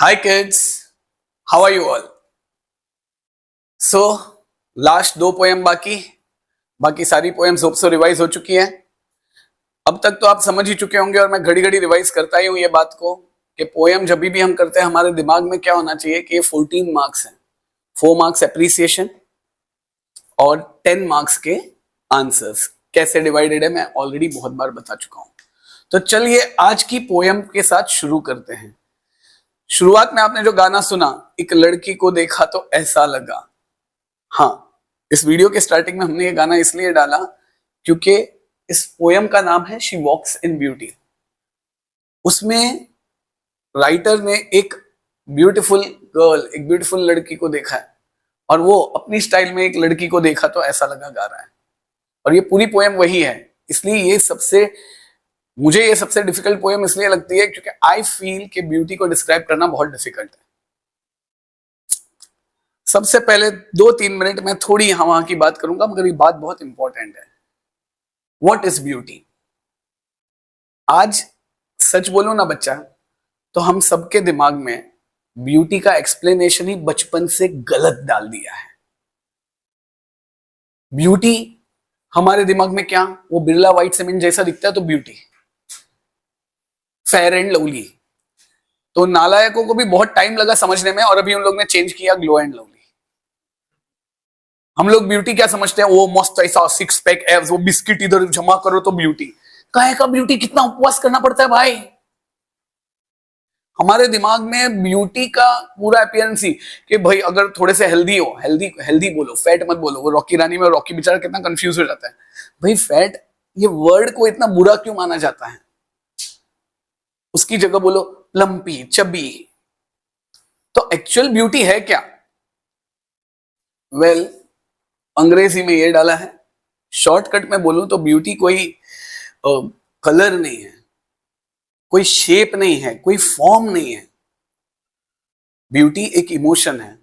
Hi kids, how are you all? So, last दो poem बाकी सारी पोएम्स होप सो रिवाइज हो चुकी हैं। अब तक तो आप समझ ही चुके होंगे और मैं घड़ी घड़ी रिवाइज करता ही हूं ये बात को कि पोएम जब भी हम करते हैं हमारे दिमाग में क्या होना चाहिए कि ये 14 मार्क्स हैं। 4 मार्क्स एप्रिसिएशन और 10 मार्क्स के आंसर्स। कैसे डिवाइडेड है मैं ऑलरेडी बहुत बार बता चुका हूं। तो चलिए आज की पोएम के साथ शुरू करते हैं। शुरुआत में आपने जो गाना सुना, एक लड़की को देखा तो ऐसा लगा। हाँ, इस वीडियो के स्टार्टिंग में हमने ये गाना इसलिए डाला क्योंकि इस पोयम का नाम है शी वॉक्स इन ब्यूटी। उसमें राइटर ने एक ब्यूटीफुल गर्ल, एक ब्यूटीफुल लड़की को देखा है और वो अपनी स्टाइल में एक लड़की को देखा तो ऐसा लगा गा रहा है। और ये पूरी पोयम वही है। इसलिए मुझे ये सबसे डिफिकल्ट पोएम इसलिए लगती है क्योंकि आई फील कि ब्यूटी को डिस्क्राइब करना बहुत डिफिकल्ट है। सबसे पहले 2-3 मिनट में थोड़ी यहां वहां की बात करूंगा, मगर ये बात बहुत इंपॉर्टेंट है। What is beauty? आज सच बोलो ना बच्चा, तो हम सबके दिमाग में ब्यूटी का एक्सप्लेनेशन ही बचपन से गलत डाल दिया है। ब्यूटी हमारे दिमाग में क्या, वो बिरला व्हाइट सीमेंट जैसा दिखता है तो ब्यूटी, फेयर एंड लवली। तो नालायकों को भी बहुत टाइम लगा समझने में और अभी उन लोग ने चेंज किया ग्लो एंड लवली। हम लोग ब्यूटी क्या समझते हैं, वो मस्त ऐसा 6 पैक एब्स, वो बिस्किट इधर जमा करो तो ब्यूटी। काहे का ब्यूटी? कितना उपवास करना पड़ता है भाई। हमारे दिमाग में ब्यूटी का पूरा अपीयरेंस ही कि भाई अगर थोड़े से हेल्दी हो, हेल्दी बोलो, फैट मत बोलो। वो रॉकी रानी में रॉकी बेचारा कितना कंफ्यूज हो जाता है, भाई फैट ये वर्ड को इतना बुरा क्यों माना जाता है? उसकी जगह बोलो प्लम्पी, चबी। तो एक्चुअल ब्यूटी है क्या? वेल, अंग्रेजी में ये डाला है। शॉर्टकट में बोलूं तो ब्यूटी कोई कलर नहीं है, कोई शेप नहीं है, कोई फॉर्म नहीं है। ब्यूटी एक इमोशन है,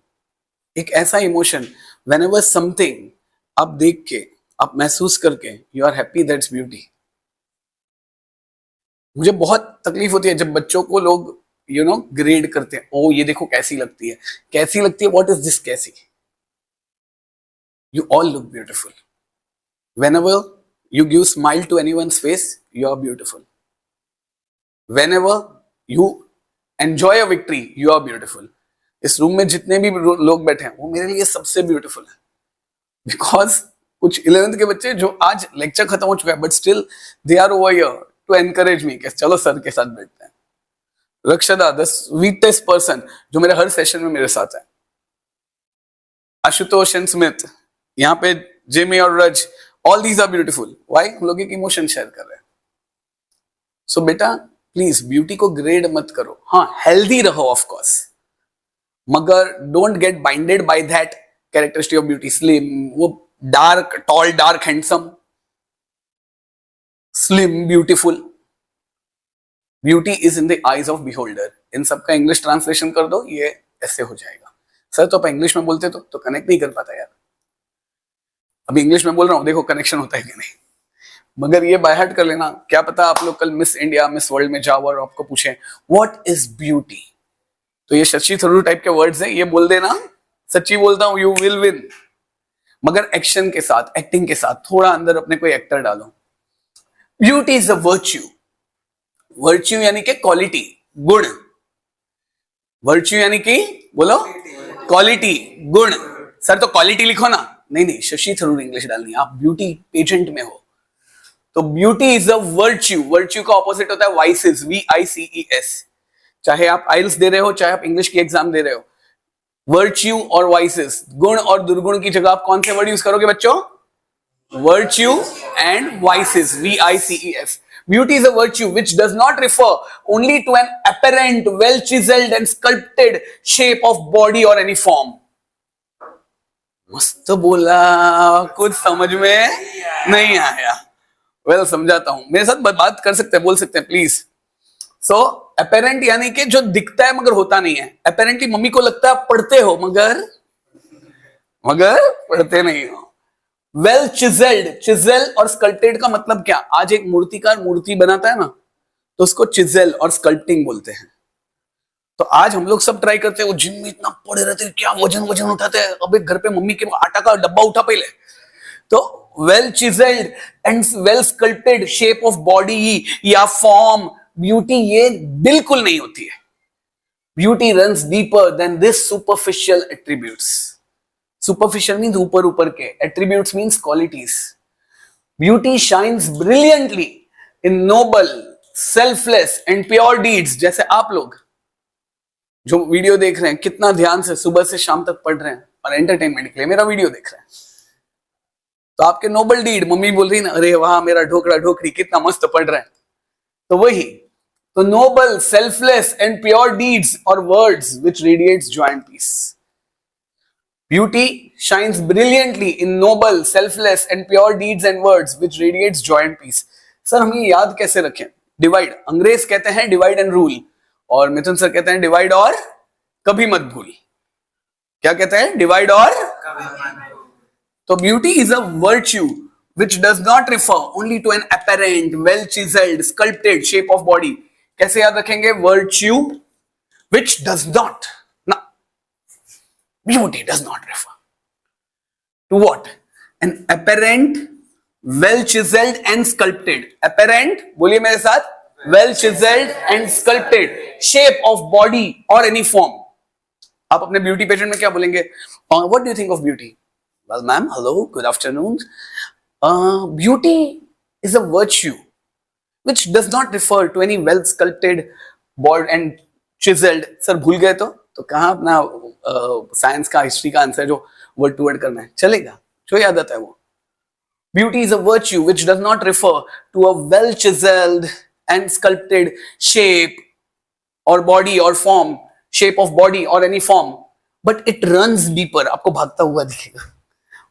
एक ऐसा इमोशन व्हेनेवर समथिंग आप देख के, आप महसूस करके you are happy, that's beauty. मुझे बहुत तकलीफ होती है जब बच्चों को लोग ग्रेड करते हैं। ओ ये देखो कैसी लगती है, कैसी लगती है, व्हाट इज दिस कैसी? You all look beautiful. Whenever you give smile to anyone's face, you are beautiful. Whenever you enjoy a victory, you are beautiful. इस रूम में जितने भी लोग बैठे हैं वो मेरे लिए सबसे ब्यूटीफुल है। बिकॉज कुछ 11th के बच्चे जो आज लेक्चर खत्म हो चुका है but still they are over here to encourage me कि चलो सर के साथ बैठते हैं। रक्षदा, द स्वीटेस्ट पर्सन जो मेरे हर सेशन में मेरे साथ है। आशुतोष एंड स्मिथ, यहाँ पे जेमी और Raj, all these are beautiful. Why? हम लोग एक इमोशन शेयर कर रहे हैं। सो बेटा प्लीज ब्यूटी को ग्रेड मत करो। हाँ, हेल्दी रहो ऑफ कोर्स, मगर don't get binded by that characteristic of beauty. Slim, वो dark, tall, dark, handsome, slim, beautiful. Beauty is in the eyes of beholder. इन सबका इंग्लिश ट्रांसलेशन कर दो, ये ऐसे हो जाएगा। सर तो आप इंग्लिश में बोलते तो कनेक्ट नहीं कर पाता यार। अभी इंग्लिश में बोल रहा हूं, देखो कनेक्शन होता है कि नहीं। मगर ये बाय हार्ट कर लेना। क्या पता आप लोग कल मिस इंडिया, मिस वर्ल्ड में जाओ और आपको पूछे व्हाट इज ब्यूटी, तो ये शशि थरूर टाइप के वर्ड्स हैं, ये बोल देना। सच्ची बोलता हूं, यू विल विन। मगर एक्शन के साथ, एक्टिंग के साथ, थोड़ा अंदर अपने कोई एक्टर डालो। Beauty is a virtue. Virtue यानी कि क्वालिटी, गुण। वर्च्यू यानी कि बोलो क्वालिटी, गुण। सर तो क्वालिटी लिखो ना। नहीं, शशि थरूर इंग्लिश डालनी है। आप ब्यूटी पेजेंट में हो तो beauty is a virtue. Virtue का ऑपोजिट होता है वाइसेस, VICES। चाहे आप आइल्स दे रहे हो, चाहे आप इंग्लिश की एग्जाम दे रहे हो, वर्च्यू और वाइसेस, गुण और दुर्गुण की जगह आप कौन से वर्ड यूज करोगे बच्चों? Virtue and vices, VICES। Beauty is a virtue which does not refer only to an apparent, well-chiseled and sculpted shape of body or any form. मस्त बोला, कुछ समझ में नहीं आया। वेल, समझाता हूं, मेरे साथ बात कर सकते हैं, बोल सकते हैं प्लीज। सो अपेरेंट यानी कि जो दिखता है मगर होता नहीं है। अपेरेंटली मम्मी को लगता है पढ़ते हो मगर पढ़ते नहीं हो। वेल चिजल्ड, चिजल और स्कल्प्टेड का मतलब क्या? आज एक मूर्तिकार मूर्ति बनाता है ना, तो उसको चिजल और स्कल्प्टिंग बोलते हैं। तो आज हम लोग सब ट्राई करते हैं, वो जिम में इतना पड़े रहते हैं, क्या वजन वजन उठाते हैं। अब एक घर पे मम्मी के आटा का डब्बा उठा पहले। तो well chiselled and well sculpted shape of body या फॉर्म ब्यूटी ये बिल्कुल नहीं होती है। Beauty runs deeper than this superficial attributes. Superficial means ऊपर ऊपर के, attributes means qualities. Beauty shines brilliantly in noble selfless and pure deeds. जैसे आप लोग जो वीडियो देख रहे हैं, कितना ध्यान से सुबह से शाम तक पढ़ रहे हैं और एंटरटेनमेंट के लिए मेरा वीडियो देख रहे हैं, तो आपके नोबल डीड, मम्मी बोल रही ना, अरे वाह मेरा ढोकरा ढोकरी कितना मस्त पढ़ रहे हैं, तो वही। तो noble selfless and pure deeds और words which radiates joy and peace. Beauty shines brilliantly in noble selfless and pure deeds and words which radiates joy and peace. Sir हम ये याद कैसे रखें? डिवाइड, अंग्रेज कहते हैं डिवाइड एंड रूल, और मिथुन सर कहते हैं डिवाइड और कभी मत भूल। क्या कहते हैं? डिवाइड और कभी मत भूल। तो beauty is a virtue which does not refer only to an apparent, well chiseled, sculpted shape of body. कैसे याद रखेंगे? Virtue which does not, ना, beauty does not refer to what? An apparent, well chiseled and sculpted. Apparent, बोलिए मेरे साथ, well chiseled and sculpted shape of body or any form. आप अपने beauty patient में क्या बोलेंगे? What do you think of beauty? Well, ma'am, hello, good afternoon. Beauty is a virtue which does not refer to any well sculpted board and chiseled. Sir भूल गए तो कहाँ अपना साइंस का, हिस्ट्री का आंसर जो वर्ड टू वर्ड करना है, चलेगा जो याद आता है वो। Beauty is a virtue which does not refer to a well chiseled and sculpted shape or body or form, shape of body or any form, but it runs deeper. आपको भागता हुआ दिखेगा,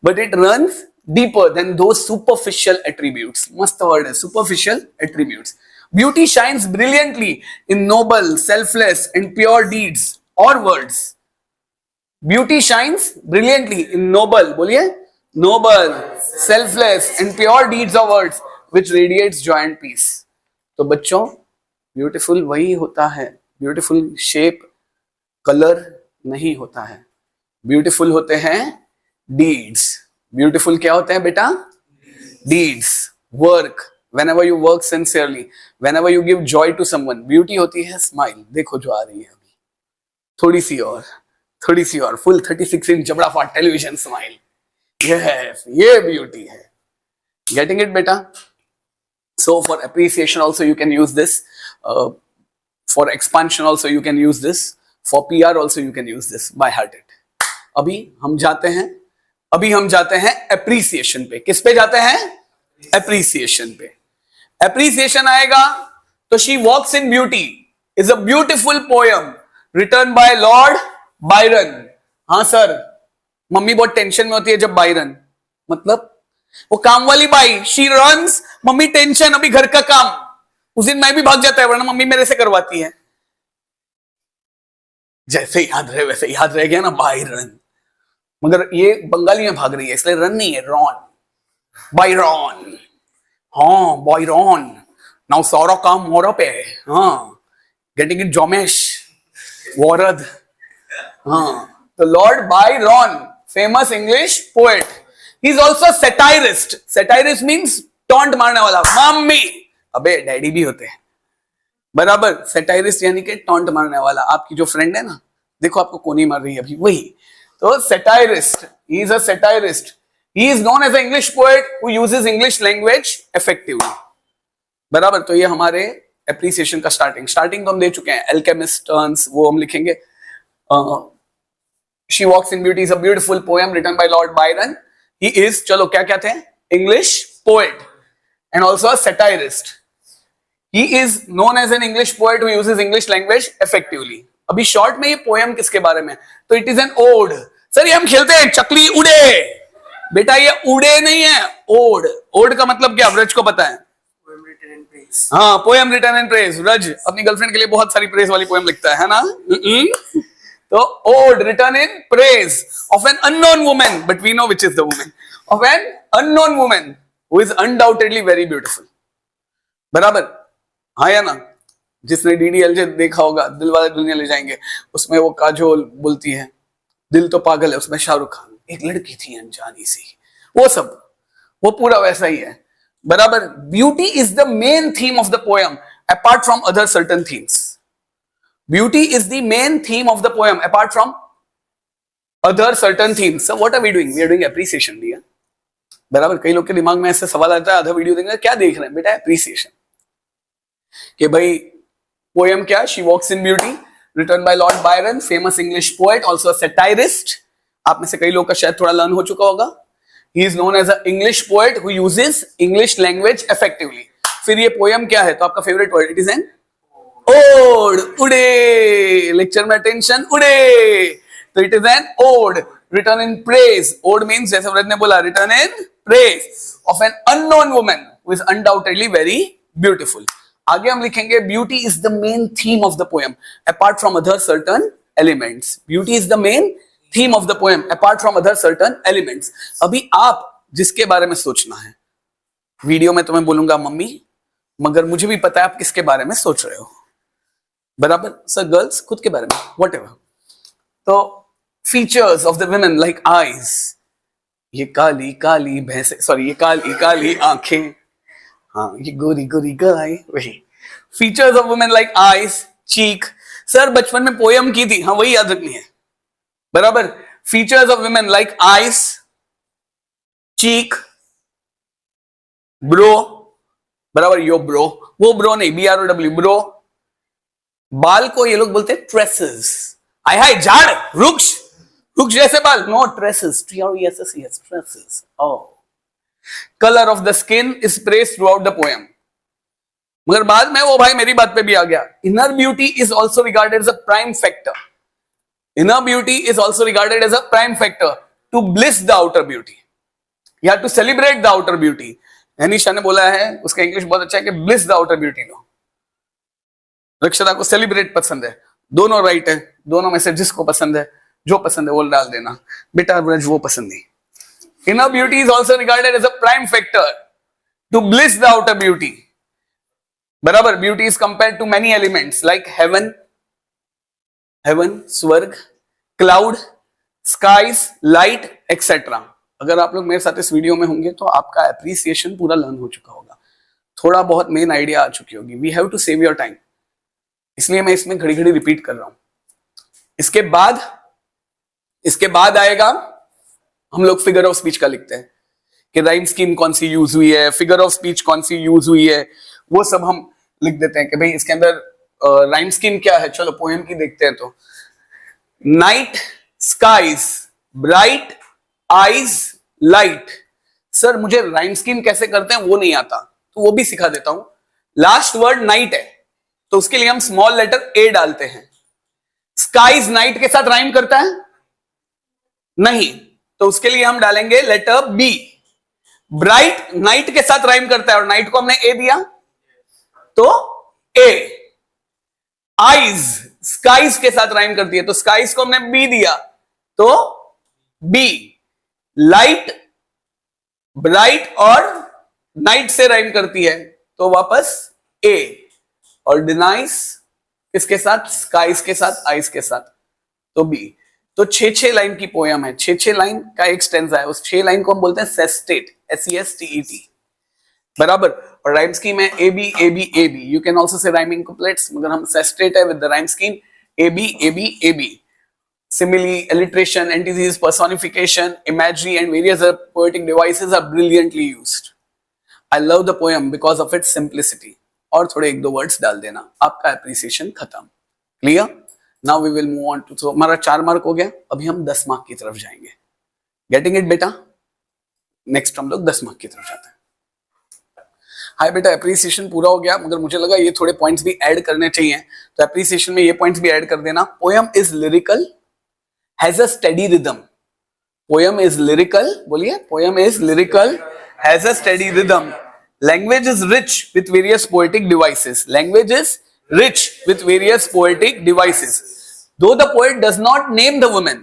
but it runs deeper than those superficial attributes. Must word is superficial attributes. Beauty shines brilliantly in noble, selfless and pure deeds or words. Beauty shines brilliantly in noble, बोलिए, noble, selfless and pure deeds or words which radiates joy and peace. तो बच्चों, beautiful वही होता है, beautiful shape, color नहीं होता है, beautiful होते हैं deeds. ब्यूटीफुल क्या होते हैं बेटा? Deeds, work, whenever you work sincerely, whenever you give joy to someone. Beauty होती है स्माइल, देखो जो आ रही है अभी, थोड़ी सी और फुल 36 इंच जबड़ा फाट टेलीविजन स्माइल, ये ब्यूटी है। गेटिंग इट बेटा? So for appreciation also you can use this, for expansion also you can use this, for PR also you can use this. By heart it. अभी हम जाते हैं appreciation पे। किस पे जाते हैं? एप्रिसिएशन पे। एप्रिसिएशन आएगा तो she walks in beauty is a beautiful poem written by Lord Byron. हाँ सर, मम्मी बहुत टेंशन में होती है जब बायरन, मतलब वो काम वाली बाई, शी रन्स, मम्मी टेंशन, अभी घर का काम, उस दिन मैं भी भाग जाता है, वरना मम्मी मेरे से करवाती है। जैसे याद रहे वैसे याद रह गया ना, बायरन। मगर ये बंगाली में भाग रही है, इसलिए रन नहीं है, रॉन, बायरॉन। हाँ बायरॉन, नाउ सौरा काम मोरा पे। हाँ, गेटिंग इट जोमेश वॉरद। हाँ, तो lord Byron, famous English poet, he is also satirist. Satirist means taunt मारने वाला, मम्मी, अबे डैडी भी होते हैं बराबर। सेटायरिस्ट यानी कि टॉन्ट मारने वाला। आपकी जो फ्रेंड है ना, देखो आपको कौन ही मार रही है अभी, वही। तो satirist, he is a satirist. He is known as an English poet who uses English language effectively. बराबर। तो ये हमारे appreciation का starting तो हम दे चुके हैं। Alchemist turns, वो हम लिखेंगे। She walks in beauty is a beautiful poem written by Lord Byron. He is, चलो क्या थे? English poet and also a satirist. He is known as an English poet who uses English language effectively. अभी short में ये poem किसके बारे में? तो it is an ode. Sir ये हम खेलते हैं चकली उड़े, बेटा ये उड़े नहीं है, ओड। ओड का मतलब क्या ब्रज को पता है? हाँ, poem written in praise. Braj अपनी गर्लफ्रेंड के लिए बहुत सारी प्रेज वाली पोएम लिखता है ना। तो ode written in praise of an unknown woman, but we know which is the woman, of an unknown woman who is undoubtedly very beautiful. बराबर, हाँ या ना? जिसने डीडीएलजे देखा होगा, दिल वाले दुनिया ले जाएंगे, उसमें वो काजोल बोलती है दिल तो पागल है, उसमें शाहरुख खान, एक लड़की थी अनजानी सी, वो सब, वो पूरा वैसा ही है बराबर। Beauty is the main theme of the poem apart from other certain themes. Beauty is the main theme of the poem apart from other certain themes. So what are we doing? We are doing appreciation दिया बराबर। कई लोग के दिमाग में ऐसे सवाल आता है, आधा वीडियो देखेंगे क्या देख रहे हैं बेटा? एप्रिसिएशन कि भाई पोएम क्या? She walks in beauty, written by Lord Byron, famous English poet, also a satirist. आप में से कई लोग का शायद थोड़ा लर्न हो चुका होगा। He is known as a English poet who uses English language effectively. फिर ये पोएम क्या है? तो आपका favourite word, it is an ode. उड़े, लेक्चर में टेंशन उड़े, तो it is an ode written in praise. Ode means, जैसे व्रत ने बोला, written in praise of an unknown woman who is undoubtedly very beautiful. आगे हम लिखेंगे beauty is the main theme of the poem apart from other certain elements. Beauty is the main theme of the poem apart from other certain elements. अभी आप जिसके बारे में सोचना है, वीडियो में तुम्हें बोलूंगा मम्मी, मगर मुझे भी पता है आप किसके बारे में सोच रहे हो बराबर। सर गर्ल्स खुद के बारे में, वॉट एवर। तो features of the women like eyes, ये काली काली भैंसे, सॉरी ये काली काली आंखें, हाँ ये गोरी गोरी गाय, वही। Features of women like eyes, cheek. Sir बचपन में पोयम की थी, हाँ वही याद रखनी है बराबर। Features of women like eyes, cheek, bro बराबर, यो ब्रो, वो ब्रो नहीं, BROW ब्रो। बाल को ये लोग बोलते हैं ट्रेसेस। आय हाय झाड़, वृक्ष, वृक्ष जैसे बाल, no tresses, TRESSES, tresses. Oh. Colour of the skin is pressed throughout the poem. मगर बाद में वो भाई मेरी बात पे भी आ गया। Inner beauty is also regarded as a prime factor. Inner beauty is also regarded as a prime factor to bliss the outer beauty या to celebrate the outer beauty. Hanisha ने बोला है, उसका इंग्लिश बहुत अच्छा है कि ब्लिस द आउटर ब्यूटी लो। रक्षता को सेलिब्रेट पसंद है, दोनों राइट है, दोनों में से जिसको पसंद है, जो पसंद है वो डाल देना बेटा, ब्रज वो पसंद नहीं। Inner beauty is also regarded as a prime factor to bliss the outer beauty. बराबर, beauty is compared to many elements like heaven, स्वर्ग, cloud, skies, light, etc. अगर आप लोग मेरे साथ इस वीडियो में होंगे तो आपका एप्रिसिएशन पूरा लर्न हो चुका होगा, थोड़ा बहुत मेन आइडिया आ चुकी होगी। We have to save your time, इसलिए मैं इसमें घड़ी घड़ी रिपीट कर रहा हूं। इसके बाद आएगा, हम लोग फिगर ऑफ स्पीच का लिखते हैं कि राइम स्कीम कौन सी यूज हुई है, फिगर ऑफ स्पीच कौन सी यूज हुई है, वो सब हम लिख देते हैं कि भाई इसके अंदर राइम स्कीम क्या है। चलो पोएम की देखते हैं। तो night, skies, bright, eyes, light. Sir मुझे राइम स्कीम कैसे करते हैं वो नहीं आता, तो वो भी सिखा देता हूं। लास्ट वर्ड नाइट है तो उसके लिए हम स्मॉल लेटर ए डालते हैं। स्काईज नाइट के साथ राइम करता है नहीं, तो उसके लिए हम डालेंगे लेटर बी। ब्राइट नाइट के साथ राइम करता है और नाइट को हमने ए दिया तो ए। आईज स्काईज के साथ राइम करती है तो स्काईज को हमने बी दिया तो बी। लाइट ब्राइट और नाइट से राइम करती है तो वापस ए। और डिनाइस किसके साथ? स्काईज के साथ, आइज के साथ तो बी। तो 6 लाइन की पोयम है, 6 लाइन का एक स्टेंजा है। उस 6 लाइन को हम बोलते हैं सेस्टेट, SESTET बराबर। और राइम स्कीम है AB AB AB। You can also say rhyming couplets, मगर हम सेस्टेट है with the rhyme scheme AB AB AB। Simile, alliteration, antithesis, personification, imagery and various poetic devices are brilliantly used. I love the poem because of its simplicity. और थोड़े 1-2 words डाल देना, आपका appreciation खत्म। Clear? Now we will move on to, तो हमारा 4 mark हो गया, अभी हम 10 मार्क की तरफ जाएंगे। गेटिंग इट बेटा? नेक्स्ट हम लोग 10 मार्क की तरफ जाते हैं। हाय बेटा, एप्रिसिएशन पूरा हो गया, मगर मुझे लगा ये थोड़े पॉइंट्स भी ऐड करने चाहिए, तो एप्रिसिएशन में ये पॉइंट्स भी ऐड कर देना। Poem is lyrical, has a steady rhythm. Poem is lyrical, बोलिए, poem is lyrical, has a steady rhythm. Language is rich with various poetic devices. Language is rich with various poetic devices. Though the poet does not name the woman,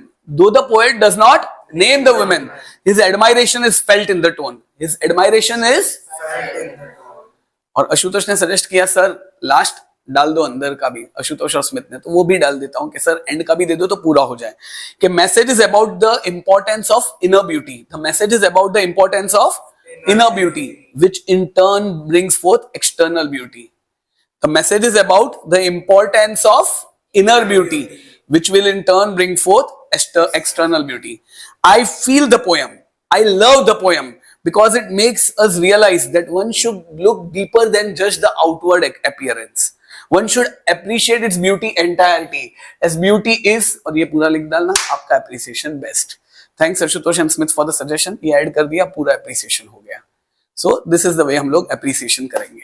his admiration is felt in the tone. His admiration is और आशुतोष ने suggest किया sir last डाल दो अंदर का भी, आशुतोष और Smith ने, तो वो भी डाल देता हूं कि सर एंड का भी दे दो तो पूरा हो जाए, कि message is about the importance of inner beauty, the message is about the importance of inner beauty, which in turn brings forth external beauty. The message is about the importance of inner beauty, which will in turn bring forth external beauty. I feel the poem. I love the poem because it makes us realize that one should look deeper than just the outward appearance. One should appreciate its beauty entirety, as beauty is, और ये पूरा लिख डालना, आपका appreciation best. Thanks Ashutosh and Smith for the suggestion, ये add कर दिया, पूरा एप्रिसिएशन हो गया. So this is the way हम लोग एप्रिसिएशन करेंगे.